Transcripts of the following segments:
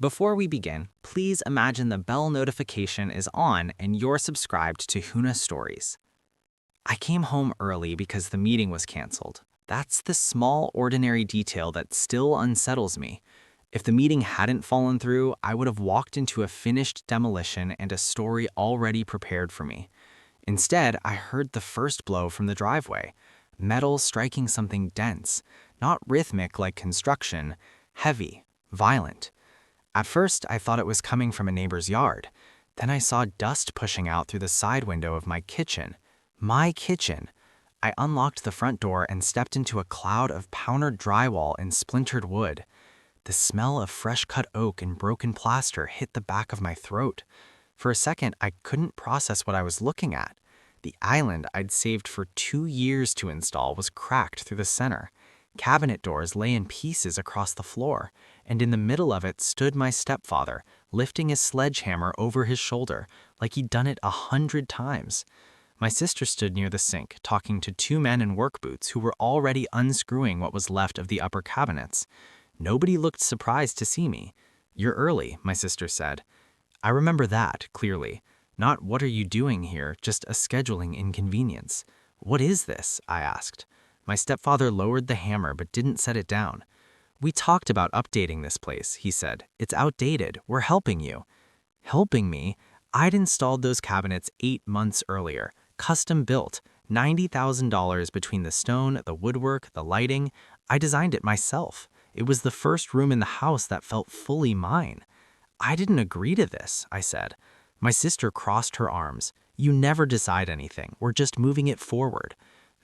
Before we begin, please imagine the bell notification is on and you're subscribed to Huna Stories. I came home early because the meeting was canceled. That's the small, ordinary detail that still unsettles me. If the meeting hadn't fallen through, I would have walked into a finished demolition and a story already prepared for me. Instead, I heard the first blow from the driveway, metal striking something dense, not rhythmic like construction, heavy, violent. At first, I thought it was coming from a neighbor's yard. Then I saw dust pushing out through the side window of my kitchen. My kitchen! I unlocked the front door and stepped into a cloud of powdered drywall and splintered wood. The smell of fresh-cut oak and broken plaster hit the back of my throat. For a second, I couldn't process what I was looking at. The island I'd saved for 2 years to install was cracked through the center. Cabinet doors lay in pieces across the floor, and in the middle of it stood my stepfather, lifting his sledgehammer over his shoulder like he'd done it 100 times. My sister stood near the sink, talking to 2 men in work boots who were already unscrewing what was left of the upper cabinets. Nobody looked surprised to see me. "You're early," my sister said. I remember that, clearly. Not "what are you doing here," just a scheduling inconvenience. "What is this?" I asked. My stepfather lowered the hammer but didn't set it down. "We talked about updating this place," he said. "It's outdated. We're helping you." Helping me? I'd installed those cabinets 8 months earlier, custom built, $90,000 between the stone, the woodwork, the lighting. I designed it myself. It was the first room in the house that felt fully mine. "I didn't agree to this," I said. My sister crossed her arms. "You never decide anything. We're just moving it forward."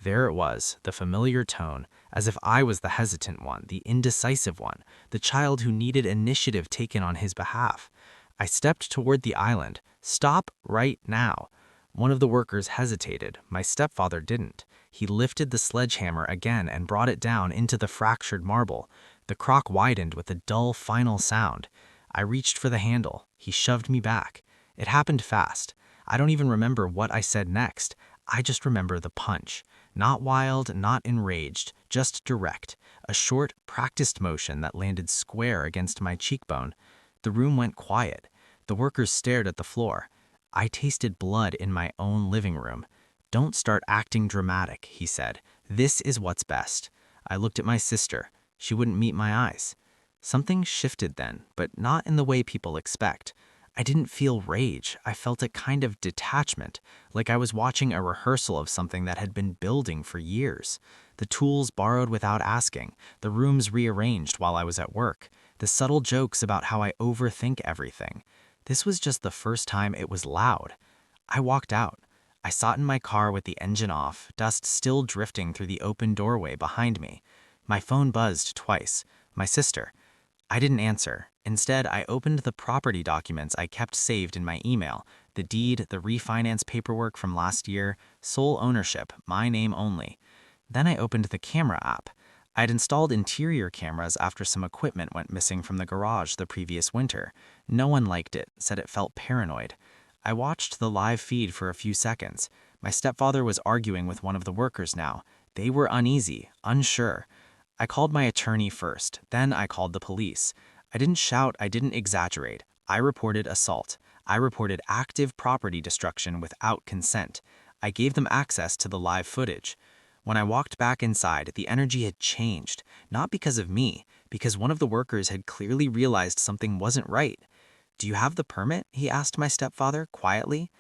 There it was, the familiar tone, as if I was the hesitant one, the indecisive one, the child who needed initiative taken on his behalf. I stepped toward the island. "Stop right now." One of the workers hesitated. My stepfather didn't. He lifted the sledgehammer again and brought it down into the fractured marble. The crock widened with a dull final sound. I reached for the handle. He shoved me back. It happened fast. I don't even remember what I said next. I just remember the punch. Not wild, not enraged, just direct. A short, practiced motion that landed square against my cheekbone. The room went quiet. The workers stared at the floor. I tasted blood in my own living room. "Don't start acting dramatic," he said. "This is what's best." I looked at my sister. She wouldn't meet my eyes. Something shifted then, but not in the way people expect. I didn't feel rage. I felt a kind of detachment, like I was watching a rehearsal of something that had been building for years. The tools borrowed without asking, the rooms rearranged while I was at work, the subtle jokes about how I overthink everything. This was just the first time it was loud. I walked out. I sat in my car with the engine off, dust still drifting through the open doorway behind me. My phone buzzed twice. My sister. I didn't answer. Instead, I opened the property documents I kept saved in my email, the deed, the refinance paperwork from last year, sole ownership, my name only. Then I opened the camera app. I'd installed interior cameras after some equipment went missing from the garage the previous winter. No one liked it, said it felt paranoid. I watched the live feed for a few seconds. My stepfather was arguing with one of the workers now. They were uneasy, unsure. I called my attorney first, then I called the police. I didn't shout, I didn't exaggerate. I reported assault. I reported active property destruction without consent. I gave them access to the live footage. When I walked back inside, the energy had changed, not because of me, because one of the workers had clearly realized something wasn't right. "Do you have the permit?" he asked my stepfather, quietly.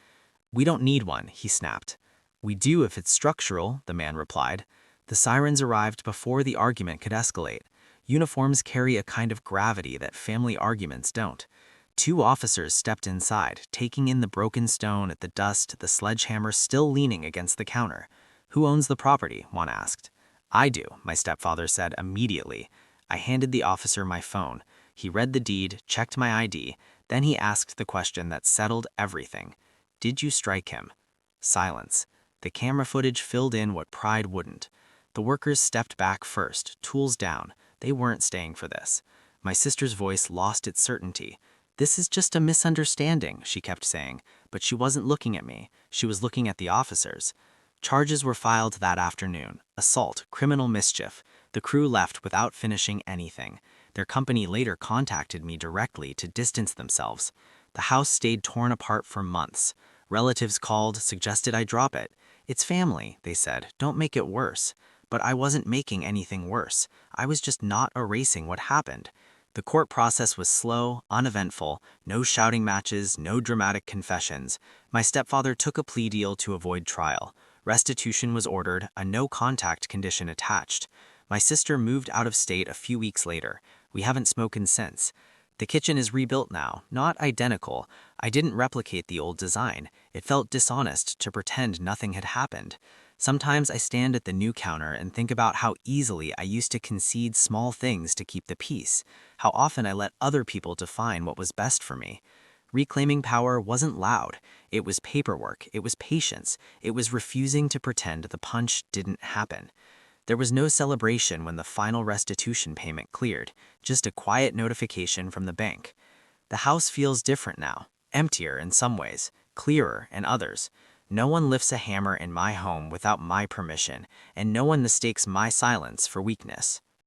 "We don't need one," he snapped. "We do if it's structural," the man replied. The sirens arrived before the argument could escalate. Uniforms carry a kind of gravity that family arguments don't. 2 officers stepped inside, taking in the broken stone, the dust, the sledgehammer still leaning against the counter. "Who owns the property?" one asked. "I do," my stepfather said immediately. I handed the officer my phone. He read the deed, checked my ID, then he asked the question that settled everything. "Did you strike him?" Silence. The camera footage filled in what pride wouldn't. The workers stepped back first, tools down. They weren't staying for this. My sister's voice lost its certainty. "This is just a misunderstanding," she kept saying, but she wasn't looking at me. She was looking at the officers. Charges were filed that afternoon. Assault, criminal mischief. The crew left without finishing anything. Their company later contacted me directly to distance themselves. The house stayed torn apart for months. Relatives called, suggested I drop it. It's family, they said, don't make it worse. But I wasn't making anything worse. I was just not erasing what happened. The court process was slow, uneventful, no shouting matches, no dramatic confessions. My stepfather took a plea deal to avoid trial. Restitution was ordered, a no-contact condition attached. My sister moved out of state a few weeks later. We haven't spoken since. The kitchen is rebuilt now, not identical. I didn't replicate the old design. It felt dishonest to pretend nothing had happened. Sometimes I stand at the new counter and think about how easily I used to concede small things to keep the peace, how often I let other people define what was best for me. Reclaiming power wasn't loud. It was paperwork, it was patience, it was refusing to pretend the punch didn't happen. There was no celebration when the final restitution payment cleared, just a quiet notification from the bank. The house feels different now, emptier in some ways, clearer in others. No one lifts a hammer in my home without my permission, and no one mistakes my silence for weakness.